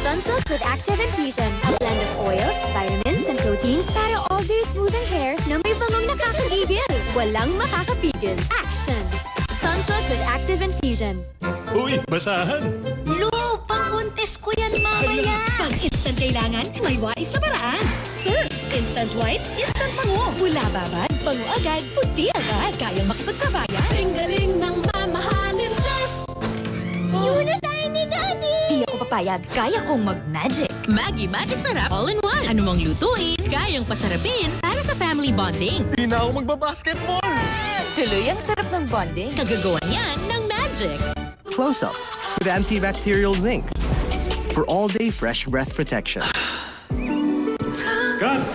Sunsilk with Active Infusion. A blend of oils, vitamins, and proteins para all-day smoothing hair na may bangong nakakagigil. Walang makakapigil. Action! Sunsilk with Active Infusion. Uy, basahan! Lu, pang-contest ko yan mamaya! Pag instant kailangan, may wais na paraan. Surf! Instant white, instant pango. Mula babad, pango agad, puti agad. Kayang makipagsabayan. Ang galing ng mamahalin, Surf! Yun na tayo ni Daddy! Di ako papayag, kaya kong mag-magic. Maggie Magic Sarap All-in-One. Ano mang lutuin, kayang pasarapin para sa family bonding. Di na ako magbabasketball! Tuloy ang sarap ng bonding. Kagagawa niyan ng magic. Close Up with antibacterial zinc for all-day fresh breath protection. Cut!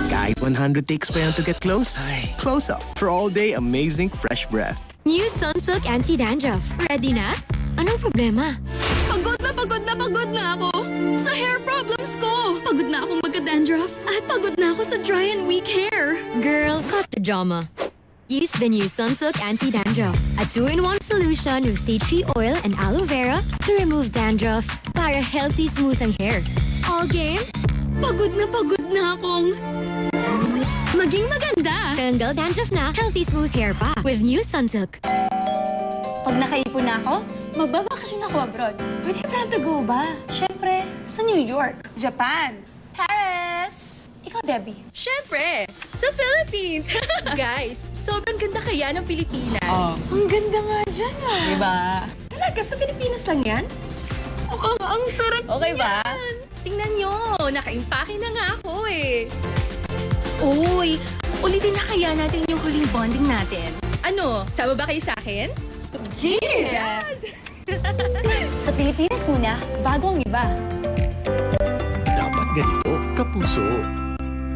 Kahit 100 takes pa yan to get close, Close Up for all-day amazing fresh breath. New Sunsilk Anti-Dandruff. Ready na? Anong problema? Pagod na ako sa hair problems ko. Pagod na akong magka-dandruff. At pagod na ako sa dry and weak hair. Girl, cut the drama. Use the new Sunsilk Anti-Dandruff. A 2-in-1 solution with tea tree oil and aloe vera to remove dandruff para healthy, smooth ang hair. All game? Pagod na akong maging maganda. Tanggal dandruff na, healthy, smooth hair pa with new Sunsilk. Pag nakaipon na ako, magbabakasyon ako abroad. Where do you plan to go ba? Siyempre, sa New York. Japan. Paris! Ikaw, Debbie. Siyempre, sa Philippines. Guys, sobrang ganda kaya ng Pilipinas. Ang ganda nga dyan ah. Diba? Talaga, sa Pilipinas lang yan? Ang sarap Okay ba? yan. Tingnan nyo, nakaimpake na nga ako eh. Uy, ulitin na kaya natin yung huling bonding natin. Ano, sama ba kayo sa akin? Cheers! Sa Pilipinas muna, bago ang iba. Dapat ganito, kapuso.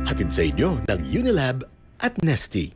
Hatid sa inyo ng Unilab at Nestea.